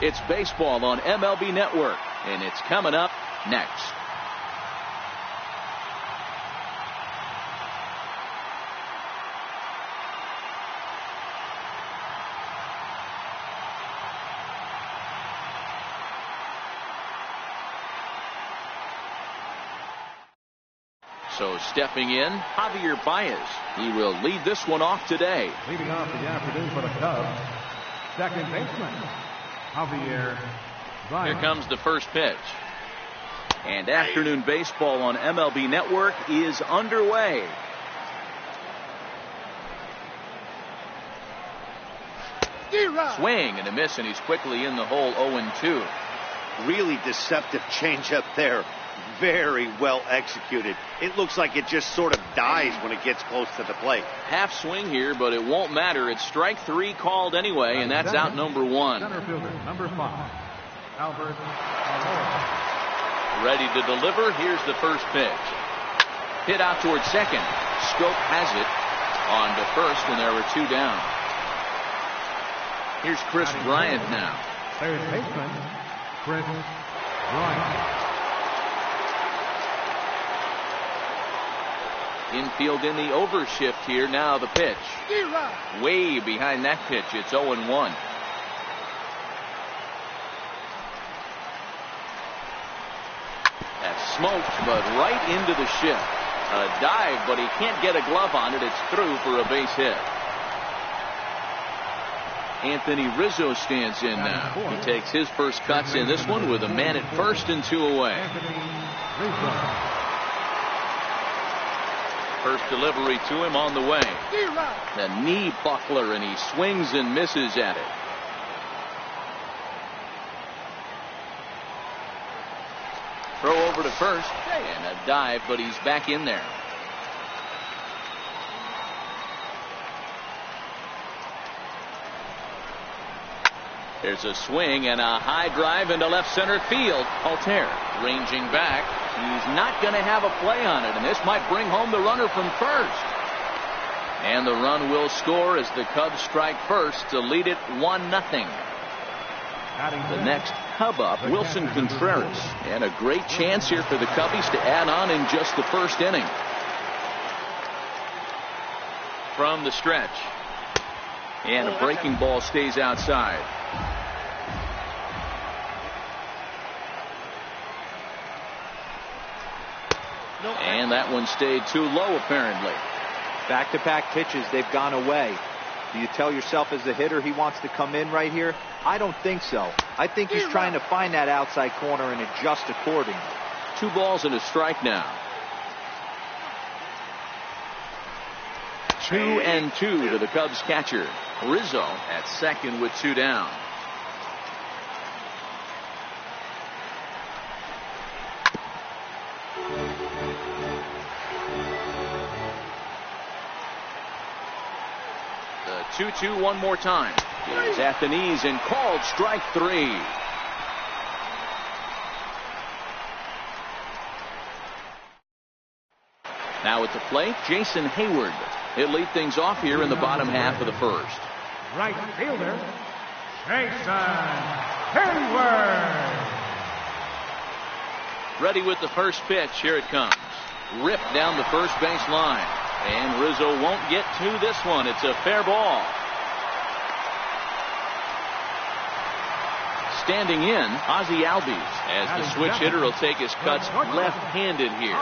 It's baseball on MLB Network, and it's coming up next. So stepping in, Javier Baez. He will lead this one off today. Leading off the afternoon for the Cubs, second baseman, Javier Baez. Here comes the first pitch. And afternoon baseball on MLB Network is underway. Swing and a miss, and he's quickly in the hole. 0-2. Really deceptive changeup there. Very well executed. It looks like it just sort of dies when it gets close to the plate. Half swing here, but it won't matter. It's strike 3 called anyway, and that's out number 1. Center fielder, number 5, Albert. Ready to deliver. Here's the first pitch. Hit out towards second. Scope has it on to first, and there were 2 down. Here's Chris Bryant now. Third baseman, Chris Bryant. Infield in the overshift here. Now the pitch. Way behind that pitch. It's 0-1. That's smoked, but right into the shift. A dive, but he can't get a glove on it. It's through for a base hit. Anthony Rizzo stands in now. He takes his first cuts in this one with a man at first and 2 away. First delivery to him on the way. The knee buckler, and he swings and misses at it. Throw over to first, and a dive, but he's back in there. There's a swing and a high drive into left center field. Altair ranging back. He's not going to have a play on it, and this might bring home the runner from first. And the run will score as the Cubs strike first to lead it 1-0. The next Cub up, Wilson Contreras, and a great chance here for the Cubbies to add on in just the first inning. From the stretch, and a breaking ball stays outside. And that one stayed too low, apparently. Back-to-back pitches, they've gone away. Do you tell yourself as a hitter he wants to come in right here? I don't think so. I think he's trying to find that outside corner and adjust accordingly. 2 balls and a strike now. 2-2 to the Cubs catcher. Rizzo at second with 2 down. The 2-2 one more time. It's at the knees and called strike 3. Now at the plate, Jason Hayward. He'll lead things off here in the bottom half of the first. Right fielder, Jason Hayward. Ready with the first pitch. Here it comes. Ripped down the first base line. And Rizzo won't get to this one. It's a fair ball. Standing in, Ozzie Albies, as the switch hitter will take his cuts left-handed here.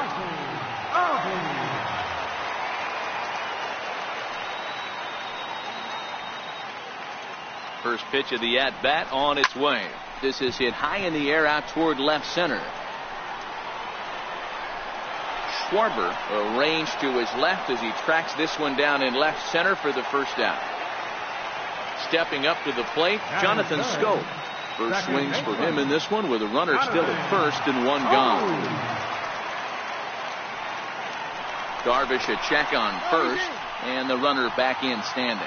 First pitch of the at-bat on its way. This is hit high in the air out toward left center. Schwarber arranged to his left as he tracks this one down in left center for the first out. Stepping up to the plate, Jonathan Scope. First swings for him in this one with a runner still at first and 1 gone. Darvish a check on first, and the runner back in standing.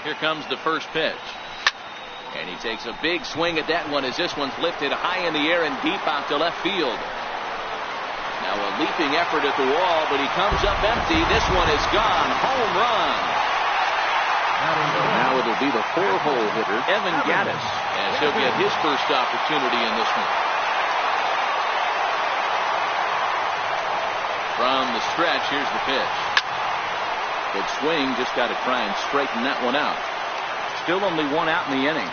Here comes the first pitch. And he takes a big swing at that one as this one's lifted high in the air and deep out to left field. Now a leaping effort at the wall, but he comes up empty. This one is gone. Home run. Now it'll be the 4-hole hitter, Evan Gattis, as he'll get his first opportunity in this one. From the stretch, here's the pitch. Good swing, just got to try and straighten that one out. Still only one out in the inning.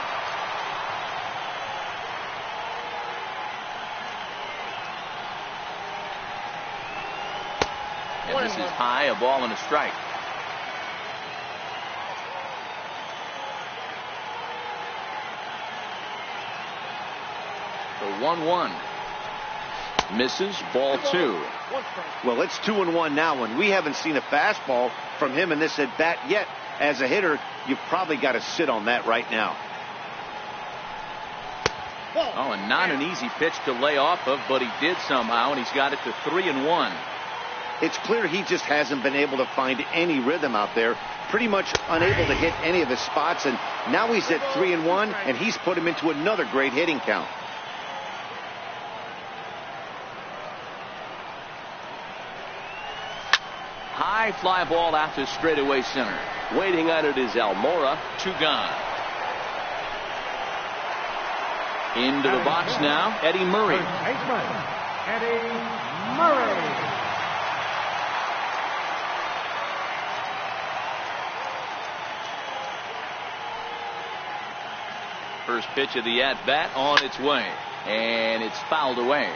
And this is high, a ball and a strike. The 1-1. Misses, ball 2. Well, it's 2-1 now, and we haven't seen a fastball from him in this at bat yet. As a hitter, you've probably got to sit on that right now. Oh, and not an easy pitch to lay off of, but he did somehow, and he's got it to 3-1. It's clear he just hasn't been able to find any rhythm out there. Pretty much unable to hit any of his spots, and now he's at 3-1, and he's put him into another great hitting count. High fly ball out to straightaway center. Waiting on it is Almora. 2 gone. Into the box now, Eddie Murray. Eddie Murray. First pitch of the at-bat on its way, and it's fouled away.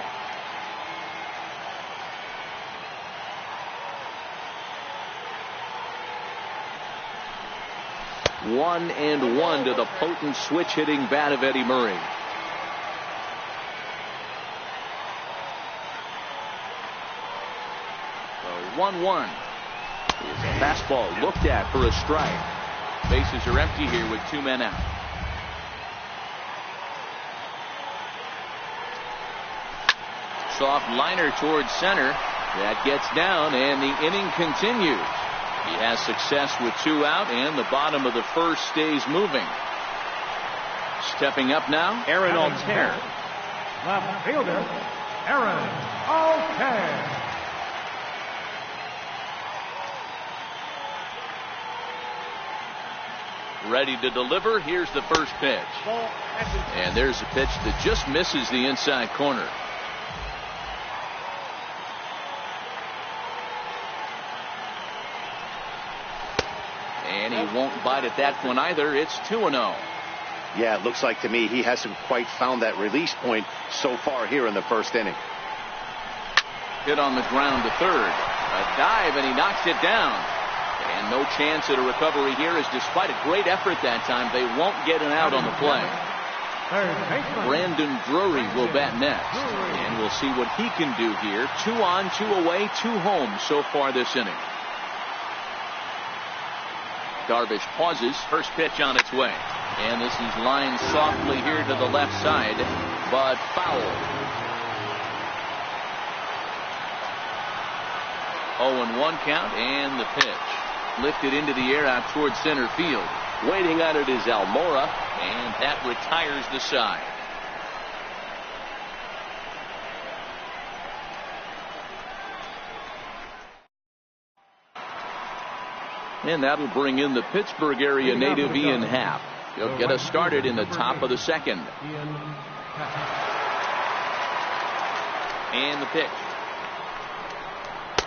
One and one to the potent switch-hitting bat of Eddie Murray. The 1-1 is a fastball looked at for a strike. Bases are empty here with 2 men out. Soft liner towards center. That gets down, and the inning continues. He has success with 2 out, and the bottom of the first stays moving. Stepping up now, Aaron Altair. Left fielder, Aaron Altair. Ready to deliver. Here's the first pitch. And there's a pitch that just misses the inside corner. And he won't bite at that one either. It's 2-0. Yeah, it looks like to me he hasn't quite found that release point so far here in the first inning. Hit on the ground to third. A dive, and he knocks it down. And no chance at a recovery here, as despite a great effort that time, they won't get an out on the play. Brandon Drury will bat next. And we'll see what he can do here. 2 on, 2 away, 2 home so far this inning. Darvish pauses. First pitch on its way. And this is lined softly here to the left side, but foul. 0-1 count, and the pitch. Lifted into the air out towards center field. Waiting on it is Almora, and that retires the side. And that'll bring in the Pittsburgh area native Ian Happ. He'll get us started in the top of the second. And the pitch.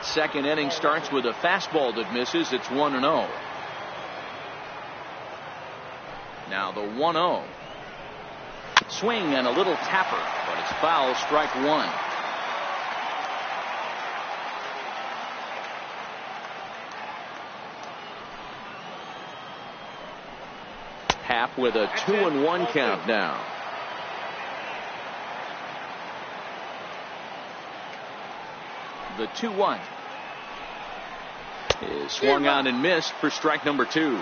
Second inning starts with a fastball that misses. It's 1-0. Now the 1-0. Swing and a little tapper, but it's foul. Strike 1. Happ with a 2-1 count now. The 2-1 is swung on and missed for strike number 2.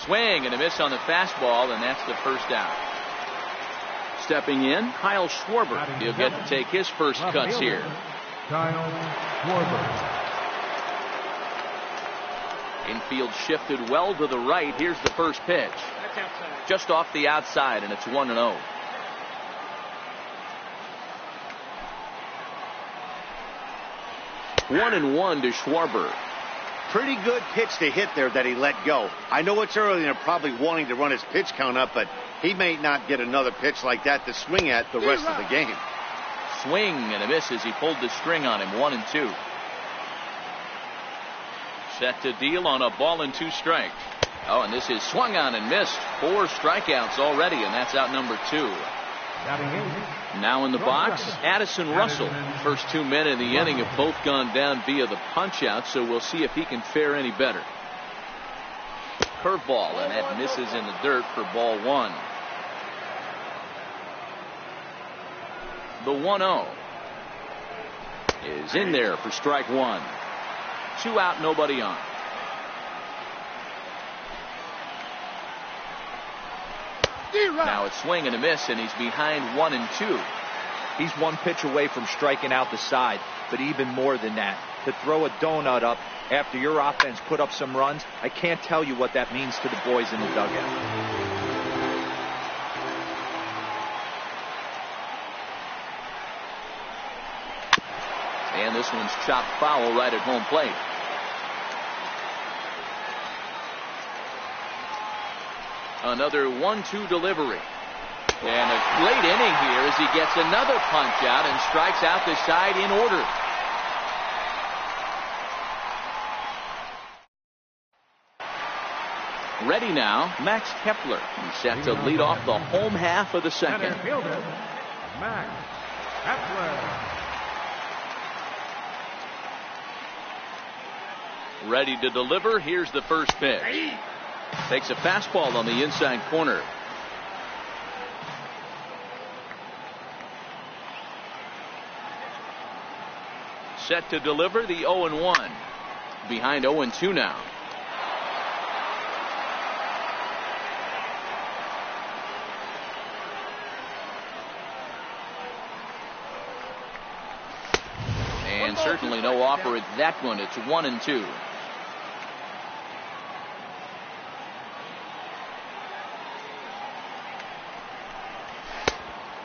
Swing and a miss on the fastball, and that's the first out. Stepping in, Kyle Schwarber. He'll get to take his first cuts here. Kyle Schwarber. Infield shifted well to the right. Here's the first pitch. Just off the outside, and it's 1-0. One and one to Schwarber. Pretty good pitch to hit there that he let go. I know it's early and they're probably wanting to run his pitch count up, but he may not get another pitch like that to swing at the rest of the game. Swing and a miss as he pulled the string on him. 1-2. Set to deal on a ball and 2 strikes. Oh, and this is swung on and missed. 4 strikeouts already, and that's out number 2. Now in the box, Addison Russell. First 2 men in the inning have both gone down via the punch out, so we'll see if he can fare any better. Curveball, and that misses in the dirt for ball 1. The 1-0 is in there for strike 1. 2 out, nobody on. Now it's swing and a miss, and he's behind 1-2. He's 1 pitch away from striking out the side, but even more than that, to throw a donut up after your offense put up some runs, I can't tell you what that means to the boys in the dugout. And this one's chopped foul right at home plate. Another 1-2 delivery. And a great inning here as he gets another punch out and strikes out the side in order. Ready now, Max Kepler. He's set to lead off the home half of the second. Fielder, Max Kepler. Ready to deliver. Here's the first pitch. Takes a fastball on the inside corner. Set to deliver the 0-1. Behind 0-2 now. And certainly no offer at that one. It's 1-2.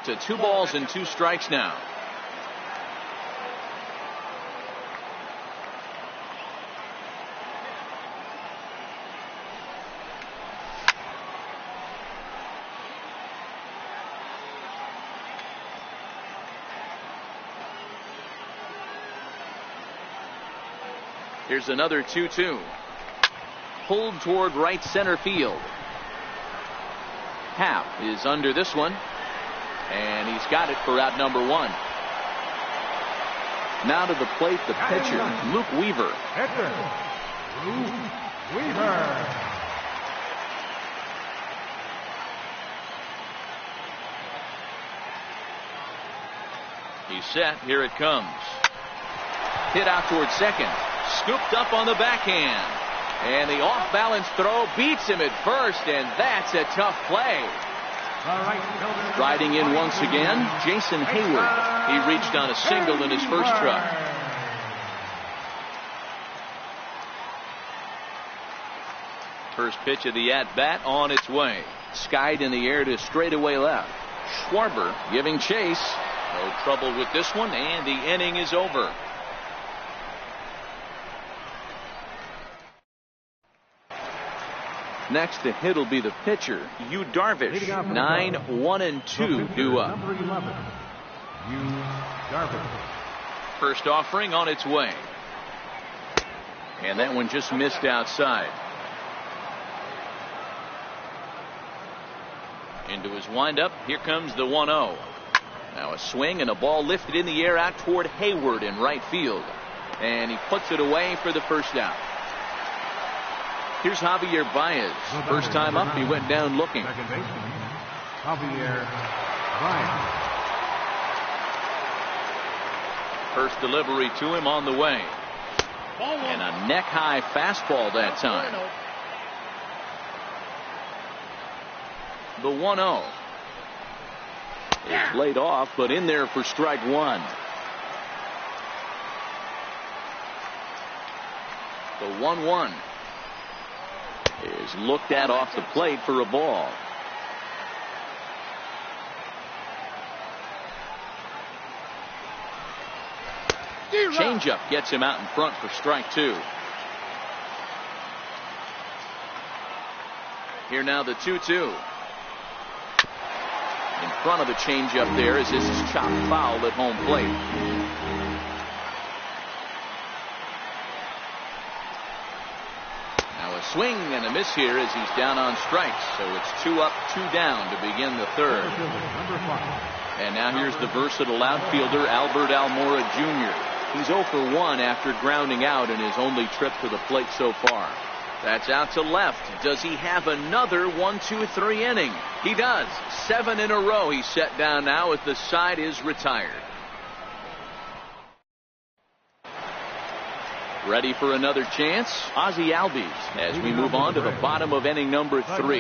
To 2 balls and 2 strikes now. Here's another 2-2. Pulled toward right center field. Happ is under this one. And he's got it for out number 1. Now to the plate, the pitcher, Luke Weaver. Luke Weaver. He's set. Here it comes. Hit out toward second. Scooped up on the backhand. And the off-balance throw beats him at first, and that's a tough play. Riding in once again, Jason Hayward. He reached on a single in his first try. First pitch of the at-bat on its way. Skied in the air to straightaway left. Schwarber giving chase. No trouble with this one, and the inning is over. Next to hit will be the pitcher, Yu Darvish. 9-1-2 due up. Number 11, Yu Darvish. First offering on its way. And that one just missed outside. Into his windup. Here comes the 1-0. Now a swing and a ball lifted in the air out toward Hayward in right field. And he puts it away for the first out. Here's Javier Baez. First time up, he went down looking. Second baseman, Javier Baez. First delivery to him on the way. And a neck-high fastball that time. The 1-0 is laid off, but in there for strike 1. The 1-1 is is looked at off the plate for a ball. Changeup gets him out in front for strike 2. Here now the 2-2. In front of the changeup there as this is chopped foul at home plate. Now a swing and a miss here as he's down on strikes. So it's 2 up, 2 down to begin the third. And now here's the versatile outfielder Albert Almora Jr. He's 0 for 1 after grounding out in his only trip to the plate so far. That's out to left. Does he have another 1-2-3 inning? He does. 7 in a row he's set down now as the side is retired. Ready for another chance? Ozzie Albies as we move on to the bottom of inning number 3.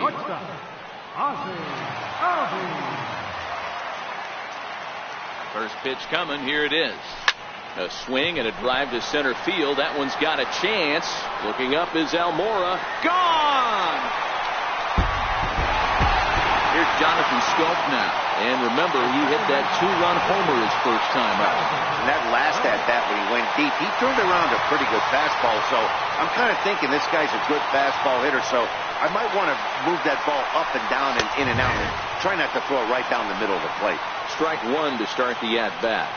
First pitch coming. Here it is. A swing and a drive to center field. That one's got a chance. Looking up is Almora. Gone! Here's Jonathan Scope now. And remember, he hit that 2-run homer his first time out. And that last at-bat when he went deep, he turned around a pretty good fastball. So I'm kind of thinking this guy's a good fastball hitter. So I might want to move that ball up and down and in and out and try not to throw it right down the middle of the plate. Strike 1 to start the at-bat.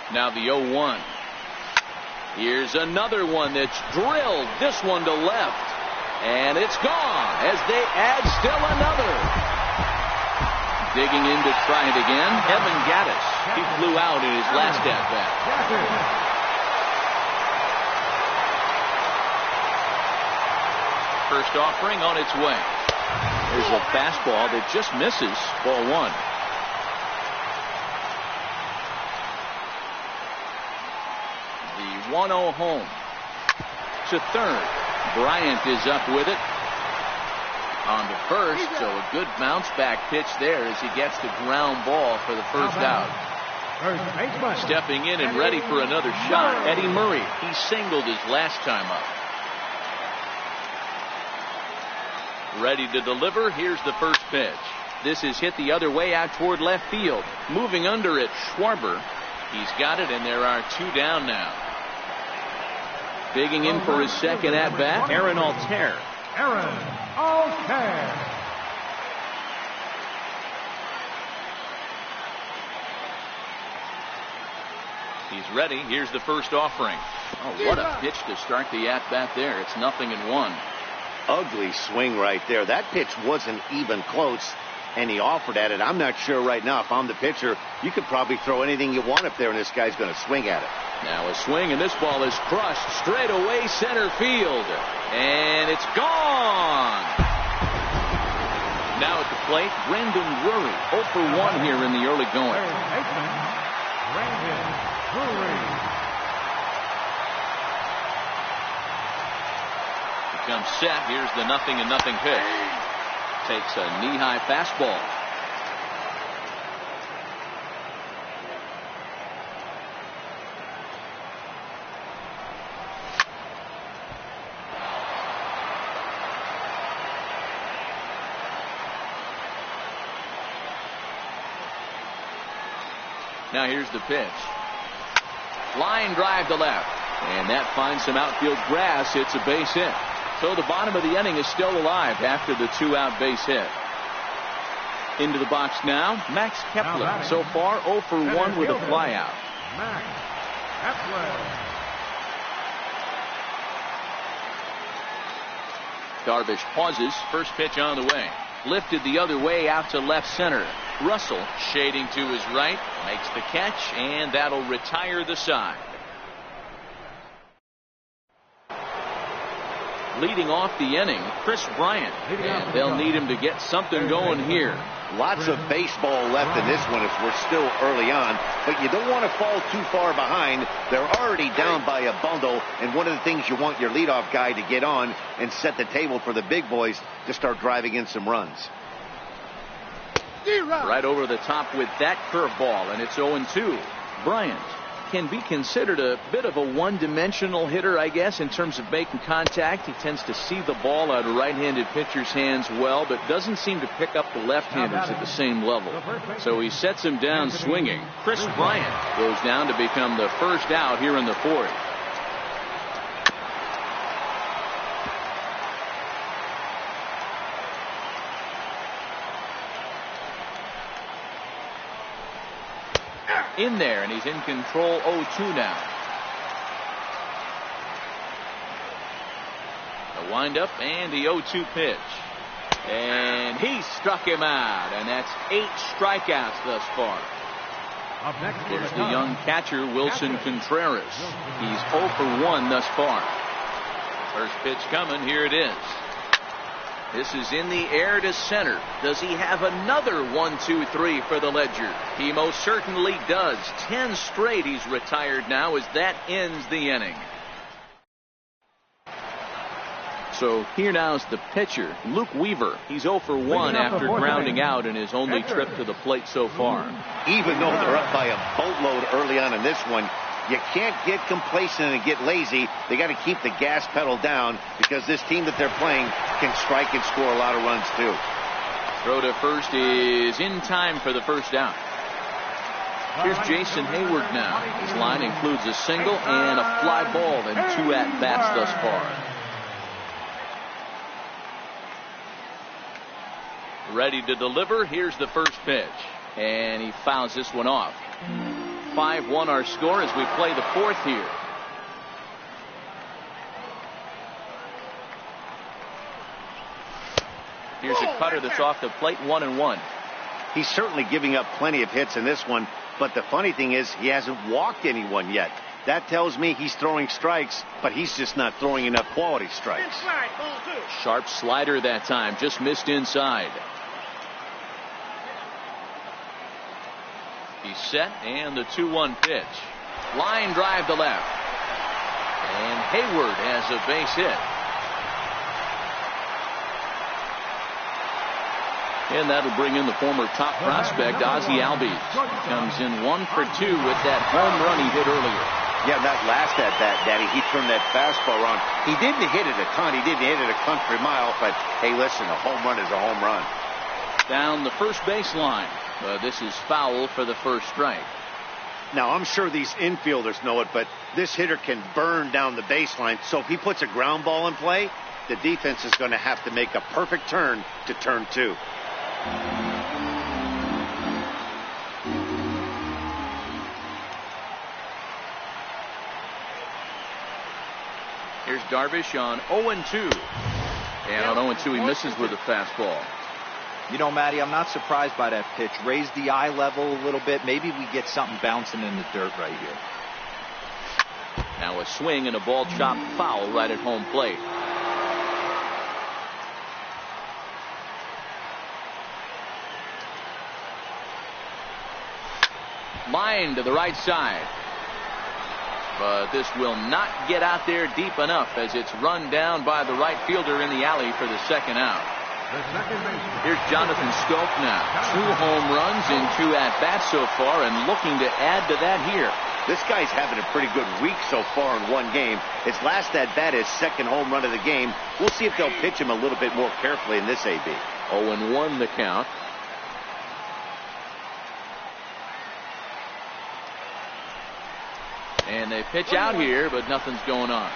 Now the 0-1. Here's another one that's drilled. This one to left. And it's gone as they add still another. Digging in to try it again. Evan Gattis. He flew out in his last at-bat. First offering on its way. There's a fastball that just misses. Ball 1. The 1-0 home to third. Bryant is up with it on the first, so a good bounce back pitch there as he gets the ground ball for the first out. Stepping in and ready for another shot, Eddie Murray. He singled his last time up. Ready to deliver. Here's the first pitch. This is hit the other way out toward left field. Moving under it, Schwarber. He's got it, and there are 2 down now. Digging in for his second at-bat, Aaron Altair. He's ready. Here's the first offering. Oh, what a pitch to start the at-bat there. It's 0-1. Ugly swing right there. That pitch wasn't even close, and he offered at it. I'm not sure right now if I'm the pitcher. You could probably throw anything you want up there, and this guy's going to swing at it. Now a swing, and this ball is crushed straight away center field. And it's gone. Now at the plate, Brandon Drury. 0 for 1 here in the early going. Becomes set. Here's the 0-0 pitch. Takes a knee-high fastball. Now here's the pitch. Line drive to left. And that finds some outfield grass. It's a base hit. So the bottom of the inning is still alive after the 2-out base hit. Into the box now, Max Kepler. So far 0 for 1 with a flyout. Max Kepler. Darvish pauses. First pitch on the way. Lifted the other way out to left center. Russell shading to his right. Makes the catch, and that'll retire the side. Leading off the inning, Chris Bryant. And they'll need him to get something going here. Lots of baseball left in this one as we're still early on, but you don't want to fall too far behind. They're already down by a bundle, and one of the things you want your leadoff guy to get on and set the table for the big boys to start driving in some runs. Right over the top with that curveball, and it's 0-2. Bryant. can be considered a bit of a one-dimensional hitter, I guess, in terms of making contact. He tends to see the ball out of right-handed pitchers' hands well, but doesn't seem to pick up the left-handers at the same level. So he sets him down swinging. Chris Bryant goes down to become the first out here in the fourth. In there, and he's in control 0-2 now. The windup and the 0-2 pitch. And he struck him out, and that's 8 strikeouts thus far. Up next Here's the young catcher, Wilson Contreras. He's 0 for 1 thus far. First pitch coming, here it is. This is in the air to center. Does he have another 1-2-3 for the Ledger? He most certainly does. 10 straight he's retired now as that ends the inning. So here now is the pitcher, Luke Weaver. He's 0 for 1 after grounding out in his only trip to the plate so far. Even though they're up by a boatload early on in this one, you can't get complacent and get lazy. They got to keep the gas pedal down because this team that they're playing can strike and score a lot of runs too. Throw to first is in time for the first out. Here's Jason Hayward now. His line includes a single and a fly ball and 2 at-bats thus far. Ready to deliver. Here's the first pitch. And he fouls this one off. 5-1 our score as we play the fourth here. Here's a cutter that's off the plate, 1-1. He's certainly giving up plenty of hits in this one, but the funny thing is he hasn't walked anyone yet. That tells me he's throwing strikes, but he's just not throwing enough quality strikes. Sharp slider that time, just missed inside. He's set, and the 2-1 pitch. Line drive to left. And Hayward has a base hit. And that'll bring in the former top prospect, Ozzie Albies. Comes in 1 for 2 with that home run he hit earlier. Yeah, that last at bat, Daddy, he turned that fastball around. He didn't hit it a ton. He didn't hit it a country mile, but hey, listen, a home run is a home run. Down the first baseline. This is foul for the first strike. Now, I'm sure these infielders know it, but this hitter can burn down the baseline. So if he puts a ground ball in play, the defense is going to have to make a perfect turn to turn 2. Here's Darvish on 0-2. And on 0-2 he misses with a fastball. You know, Matty, I'm not surprised by that pitch. Raise the eye level a little bit. Maybe we get something bouncing in the dirt right here. Now a swing and a ball chopped foul right at home plate. Line to the right side. But this will not get out there deep enough as it's run down by the right fielder in the alley for the second out. Here's Jonathan Scope now. 2 home runs in 2 at-bats so far and looking to add to that here. This guy's having a pretty good week so far in one game. His last at-bat is second home run of the game. We'll see if they'll pitch him a little bit more carefully in this AB. 0-1 the count. And they pitch out here, but nothing's going on.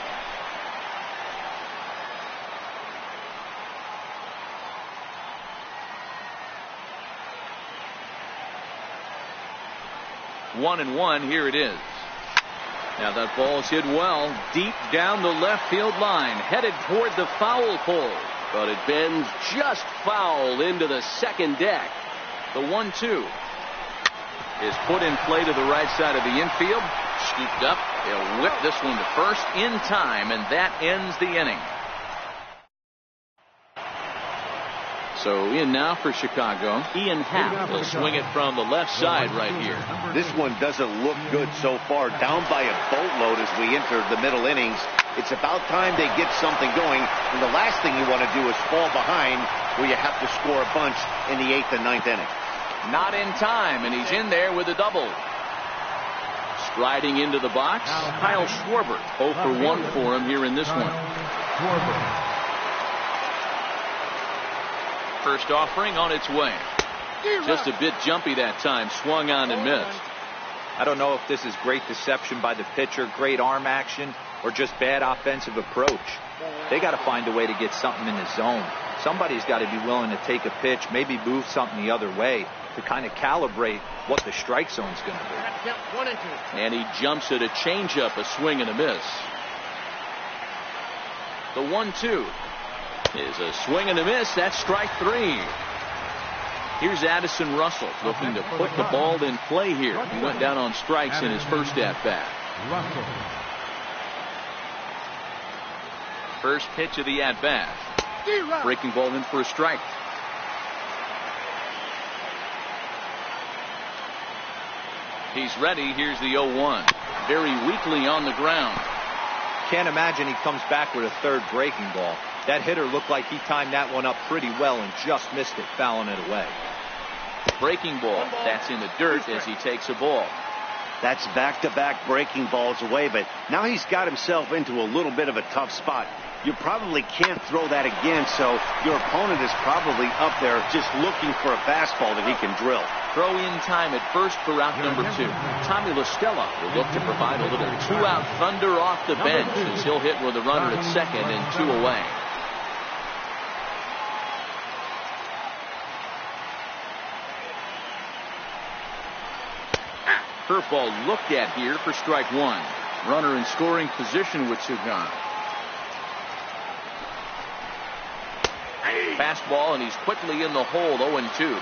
One and one, here it is. Now that ball's hit well, deep down the left field line, headed toward the foul pole. But it bends just foul into the second deck. The 1-2 is put in play to the right side of the infield. Scooped up. They'll whip this one to first in time, and that ends the inning. So in now for Chicago. Ian Happ will swing it from the left side right here. This one doesn't look good so far. Down by a boatload as we enter the middle innings. It's about time they get something going. And the last thing you want to do is fall behind where you have to score a bunch in the 8th and 9th inning. Not in time, and he's in there with a double. Riding into the box, Kyle Schwarber. 0 for 1 for him here in this one. First offering on its way. Just a bit jumpy that time. Swung on and missed. I don't know if this is great deception by the pitcher, great arm action, or just bad offensive approach. They got to find a way to get something in the zone. Somebody's got to be willing to take a pitch, maybe move something the other way to kind of calibrate what the strike zone's going to be. And he jumps at a changeup, a swing and a miss. The 1-2 is a swing and a miss. That's strike 3. Here's Addison Russell looking to put the ball in play here. He went down on strikes in his first at-bat. First pitch of the at-bat. Breaking ball in for a strike. He's ready. Here's the 0-1. Very weakly on the ground. Can't imagine he comes back with a third breaking ball. That hitter looked like he timed that one up pretty well and just missed it, fouling it away. Breaking ball. That's in the dirt as he takes a ball. That's back-to-back breaking balls away, but now he's got himself into a little bit of a tough spot. You probably can't throw that again, so your opponent is probably up there just looking for a fastball that he can drill. Throw in time at first for out number 2. Tommy LaStella will look to provide a little 2-out thunder off the bench as he'll hit with a runner at second and 2 away. Curveball looked at here for strike 1. Runner in scoring position with 2 gone. Fastball, and he's quickly in the hole. 0-2.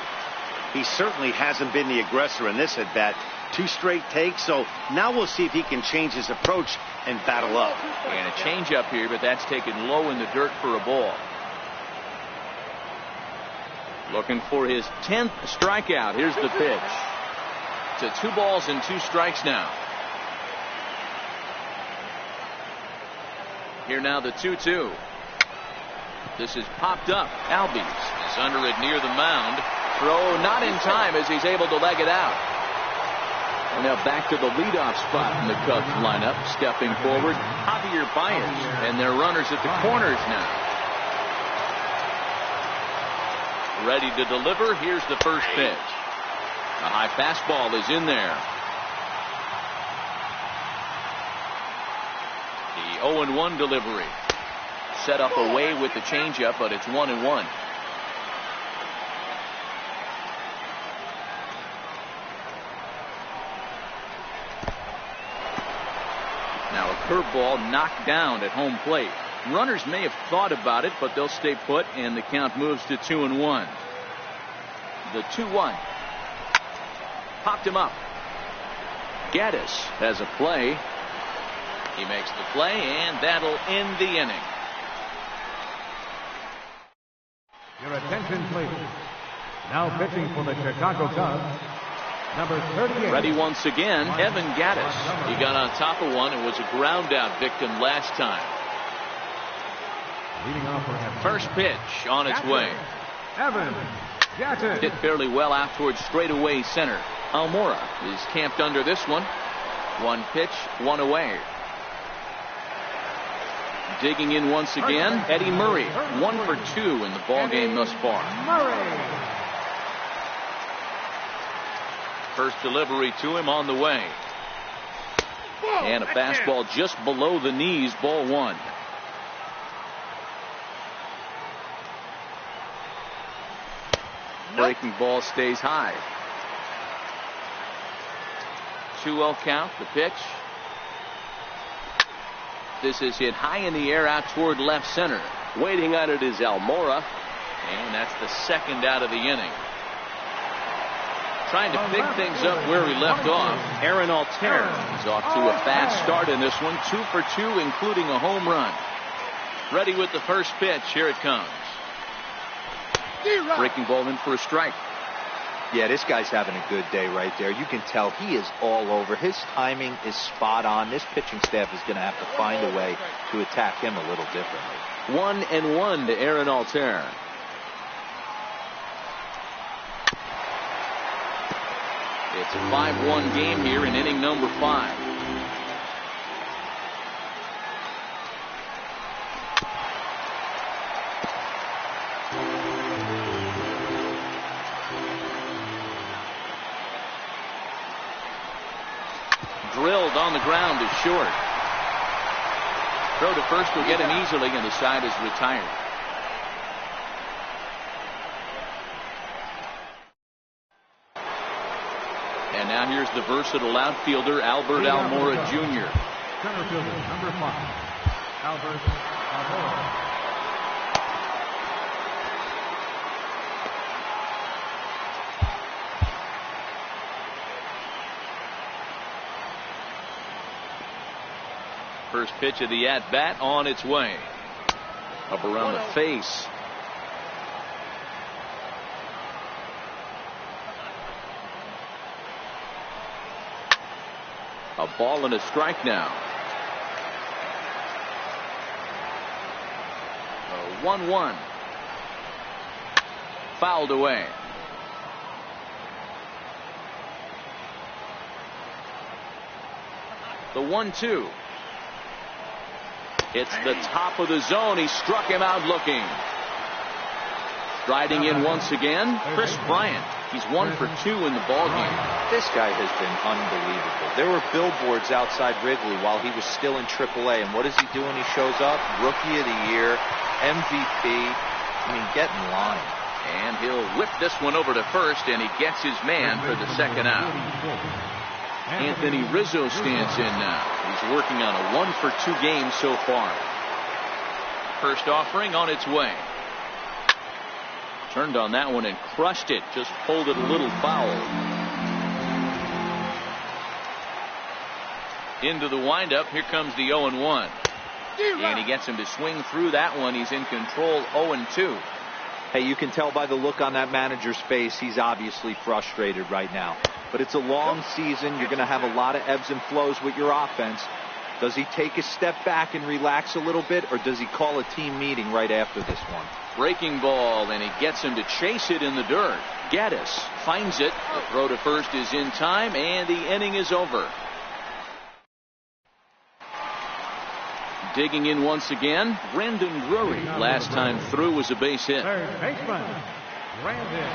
He certainly hasn't been the aggressor in this at bat. 2 straight takes, so now we'll see if he can change his approach and battle up. And a changeup here, but that's taken low in the dirt for a ball. Looking for his 10th strikeout. Here's the pitch. To 2 balls and 2 strikes now. Here now the 2-2. This is popped up. Albies is under it near the mound. Throw not in time as he's able to leg it out. And now back to the leadoff spot in the Cubs lineup. Stepping forward, Javier Baez. And their runners at the corners now. Ready to deliver. Here's the first pitch. A high fastball is in there. The 0-1 delivery. Set up away with the changeup, but it's 1-1. Now a curveball knocked down at home plate. Runners may have thought about it, but they'll stay put, and the count moves to 2-1. The 2-1. Popped him up. Gaddis has a play. He makes the play, and that'll end the inning. Your attention, please. Now pitching for the Chicago Cubs, number 38. Ready once again, Evan Gaddis. He got on top of one and was a ground-out victim last time. Leading off for first pitch on its way. Evan Gaddis. Hit fairly well out towards straightaway center. Almora is camped under this one. 1 pitch, 1 away. Digging in once again, Eddie Murray. 1 for 2 in the ball game thus far. Murray. First delivery to him on the way. And a fastball just below the knees, ball 1. Breaking ball stays high. 2-0 count, the pitch. This is hit high in the air out toward left center. Waiting on it is Almora. And that's the second out of the inning. Trying to pick things up where he left off. Aaron Altair is off to a fast start in this one. 2 for 2, including a home run. Ready with the first pitch. Here it comes. Breaking ball in for a strike. Yeah, this guy's having a good day right there. You can tell he is all over. His timing is spot on. This pitching staff is going to have to find a way to attack him a little differently. 1-1 to Aaron Altair. It's a 5-1 game here in inning number 5. on the ground is short. Throw to first will get him easily, and the side is retired. And now here's the versatile outfielder, Albert Almora Jr. Center fielder, number 5, Albert Almora. First pitch of the at-bat on its way. Up around the face. A ball and a strike now. 1-1. Fouled away. The 1-2. It's the top of the zone. He struck him out looking. Striding in once again, Chris Bryant. He's 1 for 2 in the ballgame. This guy has been unbelievable. There were billboards outside Wrigley while he was still in AAA. And what does he do when he shows up? Rookie of the Year, MVP. I mean, get in line. And he'll whip this one over to first, and he gets his man for the second out. Anthony Rizzo stands in now. He's working on a 1 for 2 game so far. First offering on its way. Turned on that one and crushed it. Just pulled it a little foul. Into the windup. Here comes the 0-1. And he gets him to swing through that one. He's in control 0-2. Hey, you can tell by the look on that manager's face, he's obviously frustrated right now. But it's a long season. You're going to have a lot of ebbs and flows with your offense. Does he take a step back and relax a little bit, or does he call a team meeting right after this one? Breaking ball, and he gets him to chase it in the dirt. Gaddis finds it. The throw to first is in time, and the inning is over. Digging in once again, Brandon Drury. Last time through was a base hit. Third baseman, Brandon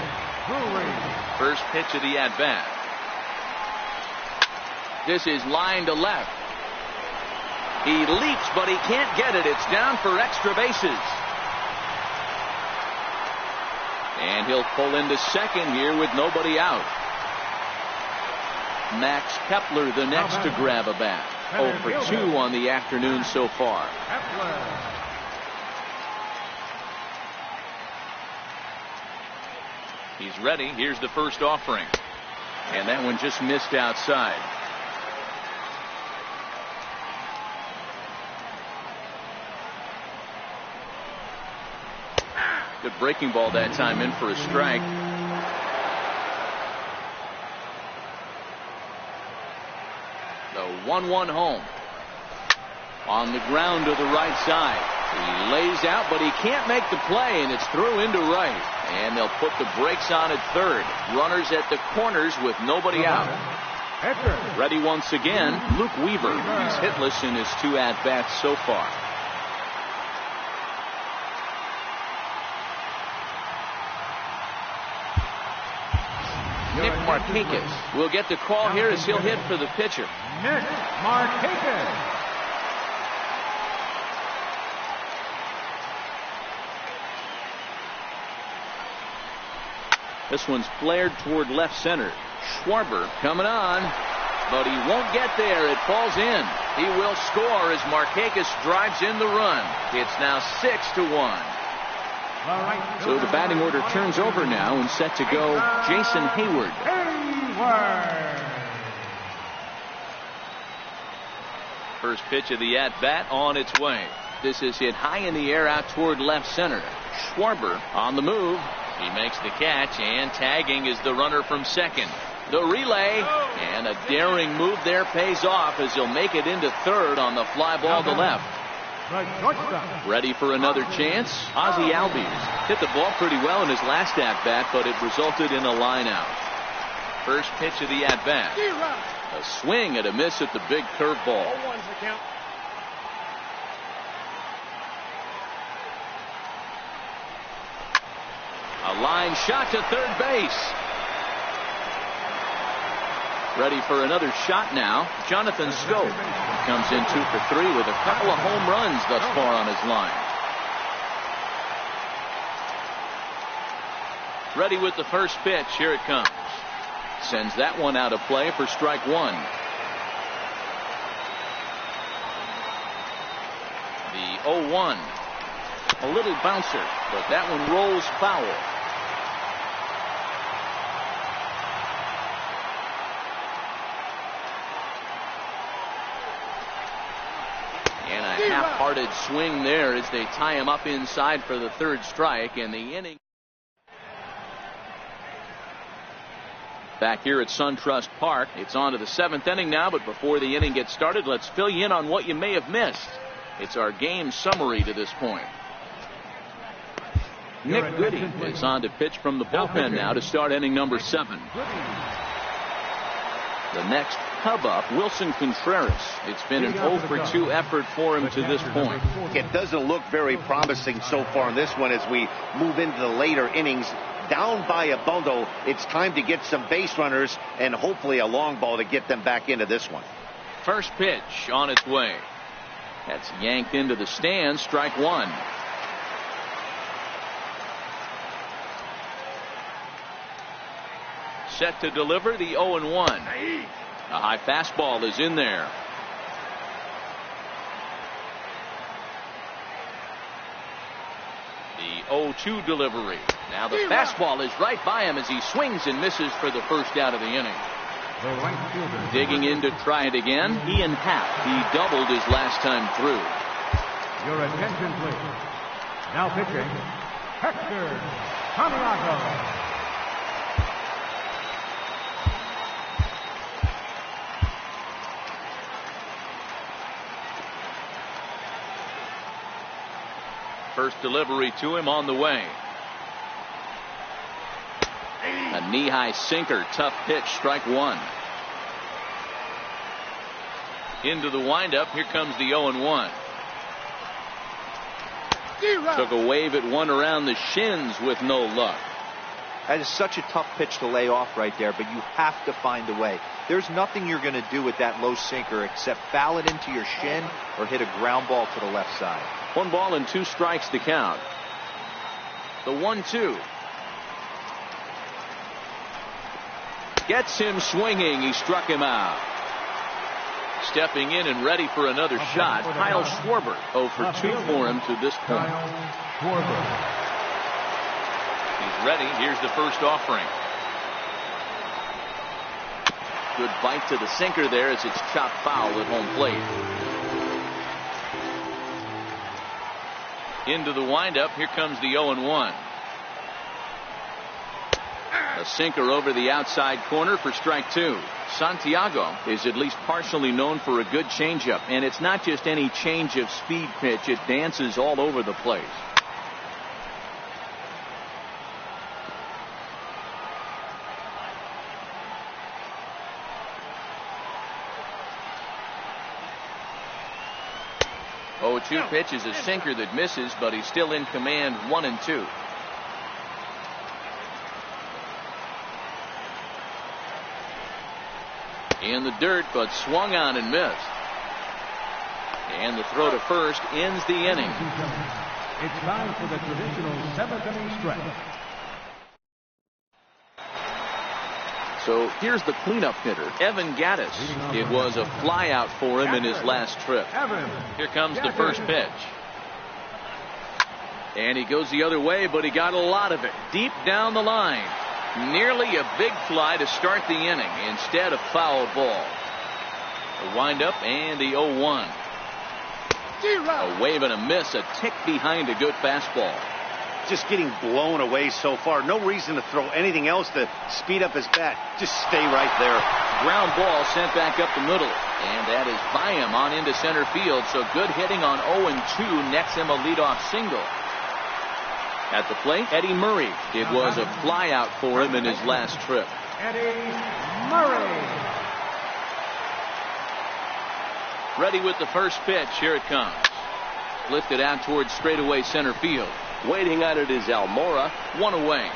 Drury. First pitch of the at-bat. This is line to left. He leaps, but he can't get it. It's down for extra bases. And he'll pull into second here with nobody out. Max Kepler the next to grab a bat. 0 for 2 on the afternoon so far. He's ready. Here's the first offering. And that one just missed outside. Good breaking ball that time, in for a strike. The 1-1 home. On the ground to the right side. He lays out, but he can't make the play, and it's through into right. And they'll put the brakes on at third. Runners at the corners with nobody out. Ready once again, Luke Weaver. He's hitless in his 2 at-bats so far. Nick Markakis will get the call here as he'll hit for the pitcher. Nick Markakis. This one's flared toward left center. Schwarber coming on, but he won't get there. It falls in. He will score as Markakis drives in the run. It's now 6-1. So the batting order turns over now, and set to go Jason Hayward. First pitch of the at-bat on its way. This is hit high in the air out toward left center. Schwarber on the move. He makes the catch, and tagging is the runner from second. The relay, and a daring move there pays off as he'll make it into third on the fly ball to left. Ready for another chance? Ozzie Albies hit the ball pretty well in his last at-bat, but it resulted in a line out. First pitch of the at-bat. A swing and a miss at the big curveball. A line shot to third base. Ready for another shot now. Jonathan Scope comes in 2 for 3 with a couple of home runs thus far on his line. Ready with the first pitch. Here it comes. Sends that one out of play for strike one. The 0-1. A little bouncer, but that one rolls foul. And a half-hearted swing there as they tie him up inside for the third strike, and the inning. Back here at SunTrust Park, it's on to the 7th inning now, but before the inning gets started, let's fill you in on what you may have missed. It's our game summary to this point. Nick Goody is on to pitch from the bullpen now to start inning number 7. The next Cub up, Wilson Contreras. It's been an 0 for 2 effort for him to this point. It doesn't look very promising so far in this one as we move into the later innings. Down by a bundle, it's time to get some base runners and hopefully a long ball to get them back into this one. First pitch on its way. That's yanked into the stands. Strike one. Set to deliver the 0-1. A high fastball is in there. The 0-2 delivery. Now the fastball is right by him as he swings and misses for the first out of the inning. Digging in to try it again, Ian Happ. He doubled his last time through. Your attention, please. Now pitching, Hector Santiago. First delivery to him on the way. A knee-high sinker, tough pitch, strike one. Into the windup, here comes the 0-1. Took a wave at one around the shins with no luck. That is such a tough pitch to lay off right there, but you have to find a way. There's nothing you're going to do with that low sinker except foul it into your shin or hit a ground ball to the left side. 1 ball and 2 strikes to count. The 1-2. Gets him swinging. He struck him out. Stepping in and ready for another shot, Kyle Schwarber. 0 for 2 for him to this point. He's ready. Here's the first offering. Good bite to the sinker there as it's chopped foul at home plate. Into the windup. Here comes the 0-1. A sinker over the outside corner for strike two. Santiago is at least partially known for a good changeup, and it's not just any change of speed pitch. It dances all over the place. Oh, 2 pitch is a sinker that misses, but he's still in command. 1-2. In the dirt, but swung on and missed. And the throw to first ends the inning. It's time for the traditional 7th inning stretch. So here's the cleanup hitter, Evan Gattis. It was a flyout for him in his last trip. Here comes the first pitch. And he goes the other way, but he got a lot of it deep down the line. Nearly a big fly to start the inning. Instead, a foul ball. The windup and the 0-1. A wave and a miss, a tick behind a good fastball. Just getting blown away so far. No reason to throw anything else to speed up his bat. Just stay right there. Ground ball sent back up the middle. And that is by him on into center field. So good hitting on 0-2 nets him a leadoff single. At the plate, Eddie Murray. It was a flyout for him in his last trip. Eddie Murray. Ready with the first pitch. Here it comes. Lifted out towards straightaway center field. Waiting at it is Almora. 1 away.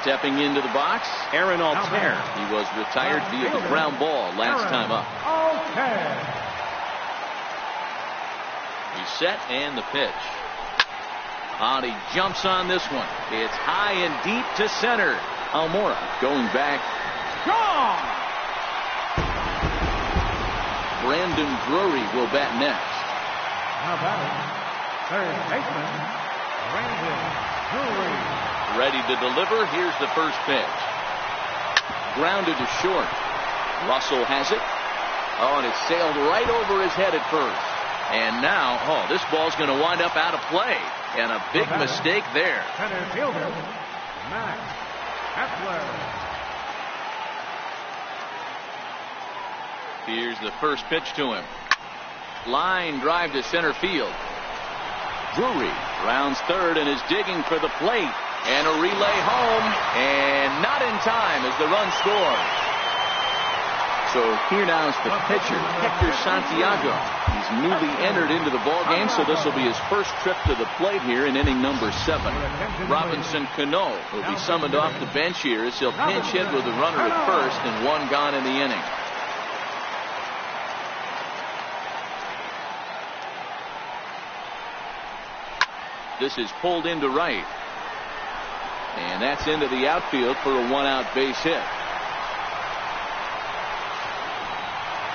Stepping into the box, Aaron Altair. He was retired via the ground ball last time up. He's set and the pitch. He jumps on this one. It's high and deep to center. Almora going back. Gone! Brandon Drury will bat next. Now batting, third baseman, Brandon Drury. Ready to deliver. Here's the first pitch. Grounded to short. Russell has it. And it sailed right over his head at first. And now, this ball's going to wind up out of play. And a big mistake there. Center fielder, Max Kepler. Here's the first pitch to him. Line drive to center field. Drury rounds third and is digging for the plate. And a relay home. And not in time as the run scores. So here now is the pitcher, Hector Santiago. He's newly entered into the ballgame, so this will be his first trip to the plate here in inning number 7. Robinson Cano will be summoned off the bench here as he'll pinch hit with a runner at first and one gone in the inning. This is pulled into right. And that's into the outfield for a one-out base hit.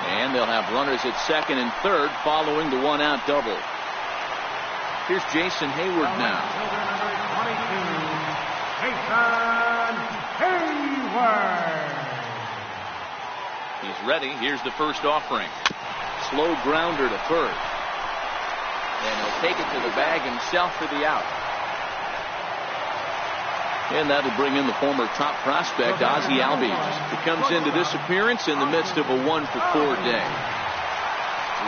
And they'll have runners at second and third following the one-out double. Here's Jason Hayward now. Jason Hayward. He's ready. Here's the first offering. Slow grounder to first. And he'll take it to the bag himself for the out. And that'll bring in the former top prospect, Ozzie Albies, who comes into this appearance in the midst of a 1-for-4 day.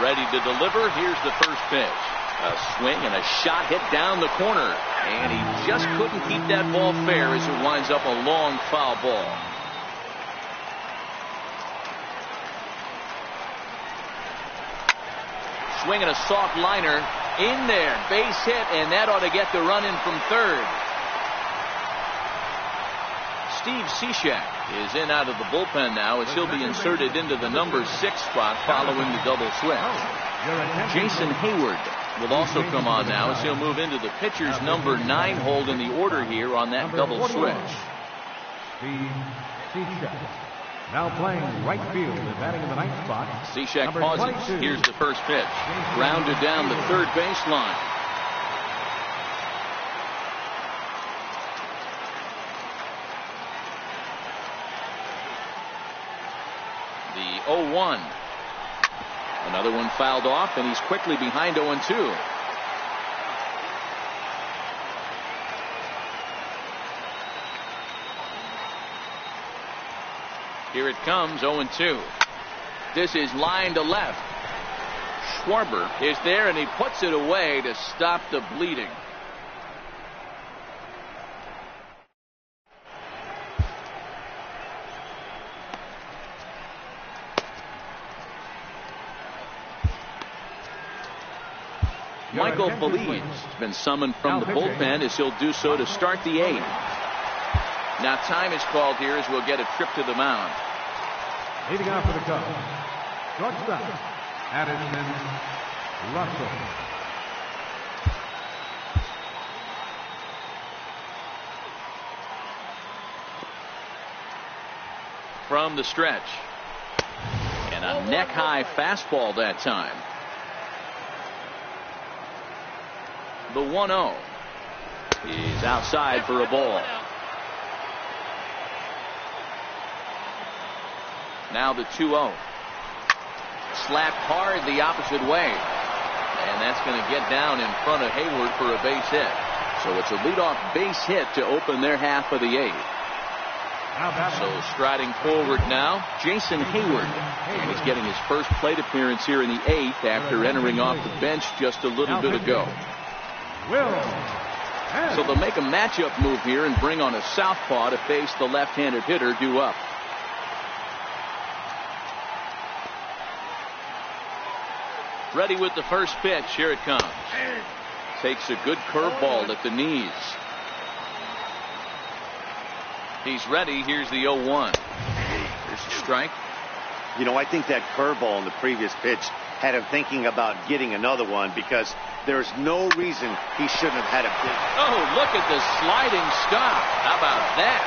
Ready to deliver. Here's the first pitch. A swing and a shot hit down the corner. And he just couldn't keep that ball fair as it winds up a long foul ball. Swinging a soft liner in there. Base hit, and that ought to get the run in from third. Steve Cishek is in out of the bullpen now as he'll be inserted into the number 6 spot following the double switch. Jason Hayward will also come on now as he'll move into the pitcher's number 9 hold in the order here on that double switch. Steve Cishek now playing right field and batting in the 9th spot. Cishek pauses. Here's the first pitch. Grounded down the third baseline. The 0-1. Another one fouled off, and he's quickly behind 0-2. Here it comes, 0-2. This is line to left. Schwarber is there, and he puts it away to stop the bleeding. Michael Feliz has been summoned from the bullpen as he'll do so to start the 8th. Now time is called here as we'll get a trip to the mound. Leading off for the Cubs, shortstop, Addison Russell. From the stretch. And a neck-high fastball that time. The 1-0 is outside for a ball. Now the 2-0. Slapped hard the opposite way. And that's going to get down in front of Hayward for a base hit. So it's a leadoff base hit to open their half of the 8th. So striding forward now, Jason Hayward. And he's getting his first plate appearance here in the 8th after entering off the bench just a little bit ago. So they'll make a matchup move here and bring on a southpaw to face the left-handed hitter due up. Ready with the first pitch. Here it comes. Takes a good curveball at the knees. He's ready. Here's the 0-1. Here's the strike. You know, I think that curveball in the previous pitch had him thinking about getting another one, because there's no reason he shouldn't have had a big. Oh, look at the sliding stop. How about that?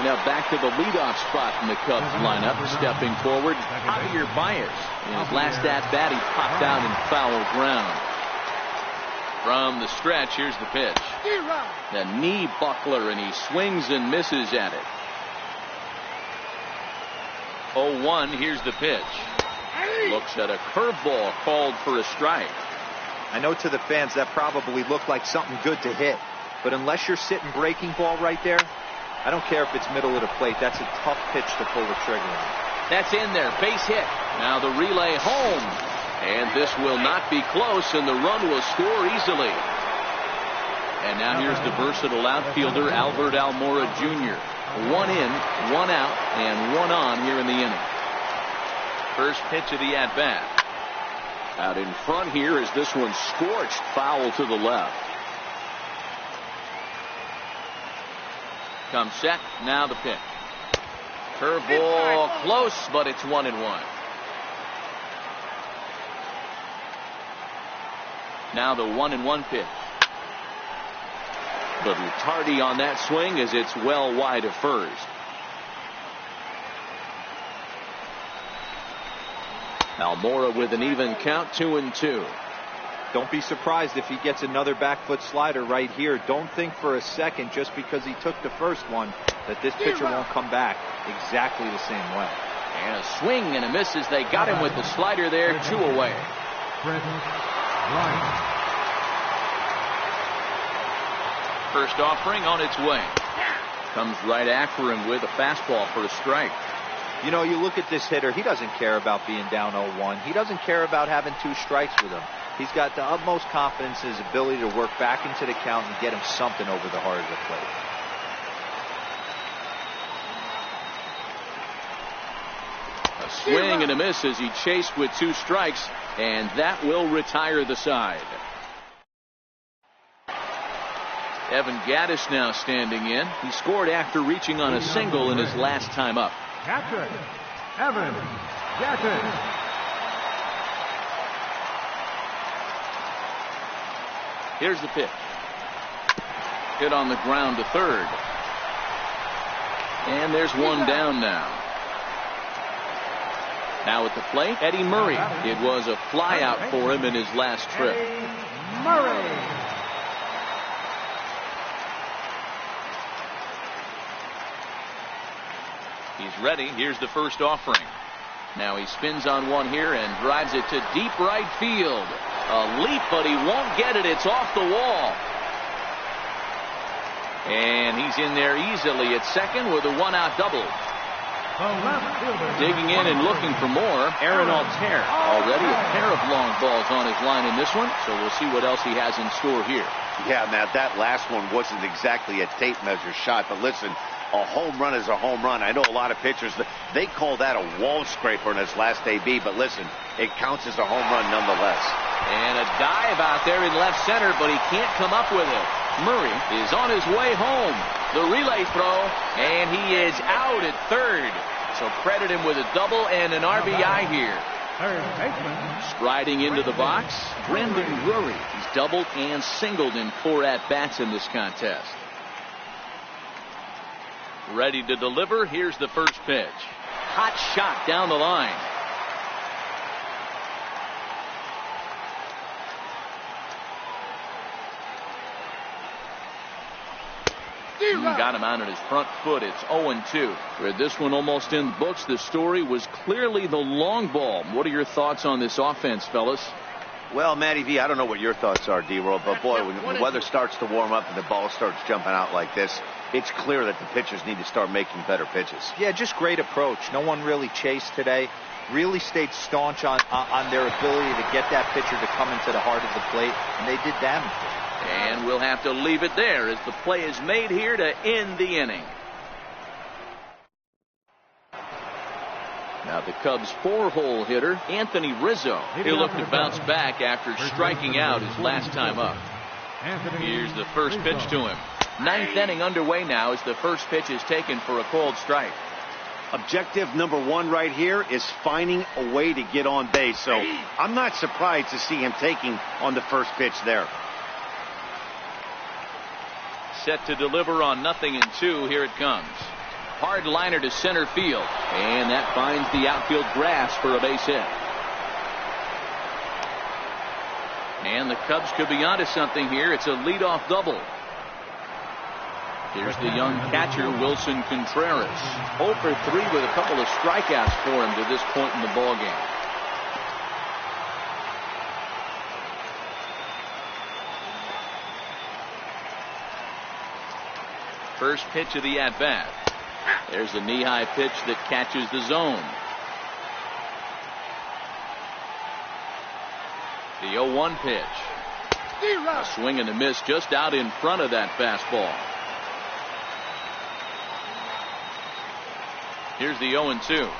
Now back to the leadoff spot in the Cubs lineup. Stepping forward, Javier Baez. In his last at-bat, he popped out in foul ground. From the stretch, here's the pitch. The knee buckler, and he swings and misses at it. 0-1, here's the pitch. Looks at a curveball called for a strike. I know to the fans that probably looked like something good to hit, but unless you're sitting breaking ball right there, I don't care if it's middle of the plate. That's a tough pitch to pull the trigger on. That's in there. Base hit. Now the relay home. And this will not be close, and the run will score easily. And now here's the versatile outfielder, Albert Almora Jr. 1 in, 1 out, and 1 on here in the inning. First pitch of the at-bat. Out in front here is this one scorched foul to the left. Comes set. Now the pitch. Curveball close, but it's 1-1. Now the 1-1 pitch. Little tardy on that swing as it's well wide of first. Almora with an even count, 2-2. Don't be surprised if he gets another back foot slider right here. Don't think for a second, just because he took the first one, that this pitcher won't come back exactly the same way. And a swing and a miss as they got him with the slider there, 2 away. First offering on its way. Comes right after him with a fastball for a strike. You know, you look at this hitter, he doesn't care about being down 0-1. He doesn't care about having 2 strikes with him. He's got the utmost confidence in his ability to work back into the count and get him something over the heart of the plate. A swing and a miss as he chased with 2 strikes, and that will retire the side. Evan Gattis now standing in. He scored after reaching on a single in his last time up. Catcher, Evan Gattis. Here's the pitch. Hit on the ground to third. And there's one down now. Now at the plate, Eddie Murray. It was a fly out for him in his last trip. Murray. He's ready. Here's the first offering. Now he spins on one here and drives it to deep right field. A leap, but he won't get it. It's off the wall. And he's in there easily at second with a 1-out double. Digging in and looking for more, Aaron Altair. Already a pair of long balls on his line in this one, so we'll see what else he has in store here. Yeah, Matt, that last one wasn't exactly a tape measure shot, but listen, a home run is a home run. I know a lot of pitchers, they call that a wall scraper in his last AB, but listen, it counts as a home run nonetheless. And a dive out there in left center, but he can't come up with it. Murray is on his way home. The relay throw, and he is out at third. So credit him with a double and an RBI here. Striding into the box, Brandon Drury. He's doubled and singled in 4 at-bats in this contest. Ready to deliver. Here's the first pitch. Hot shot down the line. Got him out on his front foot. It's 0-2. With this one almost in the books, the story was clearly the long ball. What are your thoughts on this offense, fellas? Well, Matty V, I don't know what your thoughts are, D-Roll, but boy, when the weather starts to warm up and the ball starts jumping out like this, it's clear that the pitchers need to start making better pitches. Yeah, just great approach. No one really chased today. Really stayed staunch on their ability to get that pitcher to come into the heart of the plate, and they did damage. And we'll have to leave it there as the play is made here to end the inning. Now the Cubs' 4-hole hitter, Anthony Rizzo. He'll look to bounce back after striking out his last time up. Here's the first pitch to him. Ninth inning underway now as the first pitch is taken for a called strike. Objective number one right here is finding a way to get on base. So I'm not surprised to see him taking on the first pitch there. Set to deliver on 0-2. Here it comes. Hard liner to center field. And that finds the outfield grass for a base hit. And the Cubs could be onto something here. It's a leadoff double. Here's the young catcher, Wilson Contreras. 0 for 3 with a couple of strikeouts for him to this point in the ballgame. First pitch of the at-bat. There's the knee-high pitch that catches the zone. The 0-1 pitch. A swing and a miss just out in front of that fastball. Here's the 0-2.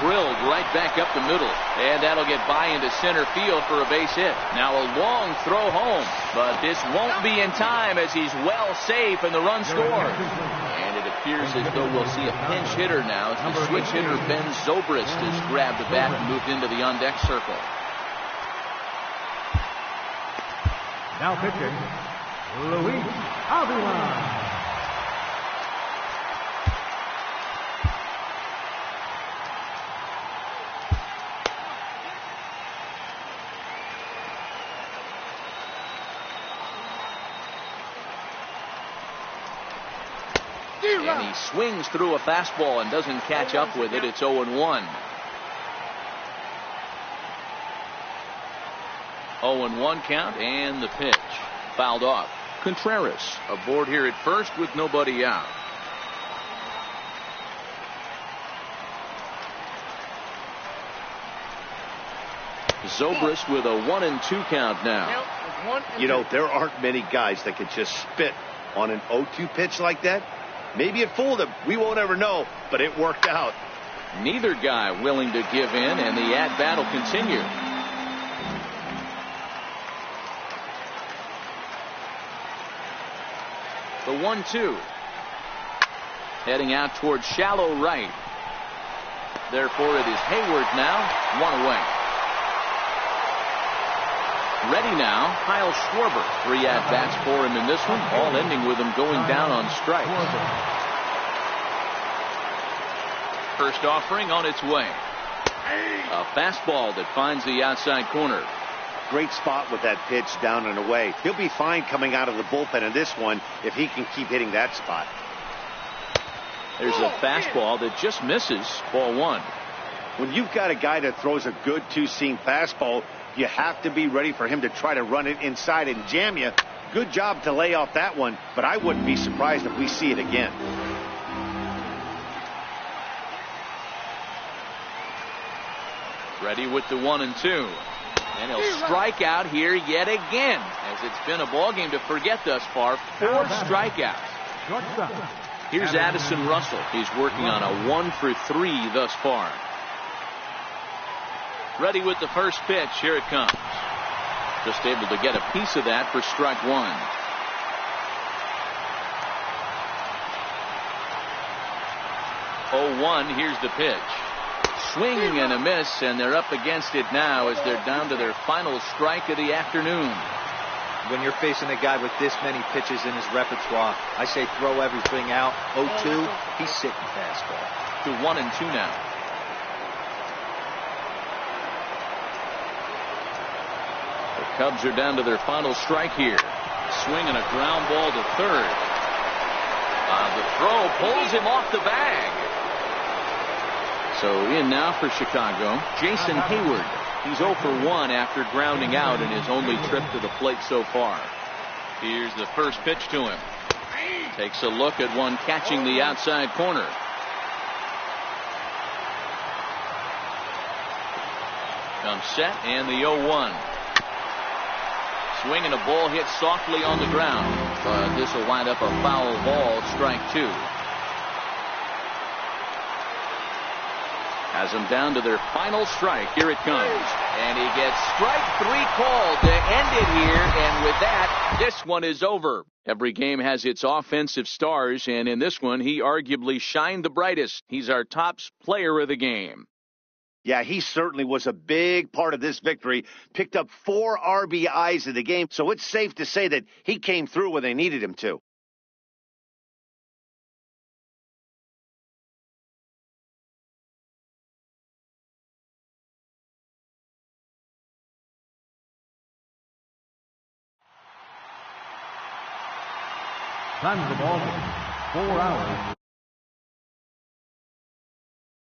Drilled right back up the middle. And that'll get by into center field for a base hit. Now a long throw home. But this won't be in time as he's well safe and the run scored. And it appears as though we'll see a pinch hitter now as the switch hitter Ben Zobrist has grabbed the bat and moved into the on-deck circle. Now pitching, Luis Avila. And he swings through a fastball and doesn't catch up with it. It's 0-1. 0-1 count and the pitch. Fouled off. Contreras aboard here at first with nobody out. Zobrist with a 1-2 count now. You know, there aren't many guys that could just spit on an 0-2 pitch like that. Maybe it fooled him. We won't ever know, but it worked out. Neither guy willing to give in, and the at-bat will continue. The 1-2. Heading out towards shallow right. Therefore, it is Hayward now, one away. Ready now, Kyle Schwarber. 3 at-bats for him in this one, all ending with him going down on strikes. First offering on its way. A fastball that finds the outside corner. Great spot with that pitch down and away. He'll be fine coming out of the bullpen in this one if he can keep hitting that spot. There's a fastball that just misses. Ball 1. When you've got a guy that throws a good two-seam fastball, you have to be ready for him to try to run it inside and jam you. Good job to lay off that one, but I wouldn't be surprised if we see it again. Ready with the 1-2. And he'll strike out here yet again, as it's been a ballgame to forget thus far. 4 strikeouts. Here's Addison Russell. He's working on a 1 for 3 thus far. Ready with the first pitch. Here it comes. Just able to get a piece of that for strike 1. 0-1. Here's the pitch. Swing and a miss, and they're up against it now as they're down to their final strike of the afternoon. When you're facing a guy with this many pitches in his repertoire, I say throw everything out. 0-2. He's sitting fastball. To 1-2 now. The Cubs are down to their final strike here. Swing and a ground ball to third. The throw pulls him off the bag. So in now for Chicago, Jason Hayward. He's 0 for 1 after grounding out in his only trip to the plate so far. Here's the first pitch to him. Takes a look at one catching the outside corner. Comes set and the 0-1. Swing and a ball hit softly on the ground. But this will wind up a foul ball, strike 2. Has them down to their final strike. Here it comes. And he gets strike 3 called to end it here. And with that, this one is over. Every game has its offensive stars, and in this one, he arguably shined the brightest. He's our top player of the game. Yeah, he certainly was a big part of this victory. Picked up 4 RBIs in the game, so it's safe to say that he came through when they needed him to. Time of the ball game, 4 hours.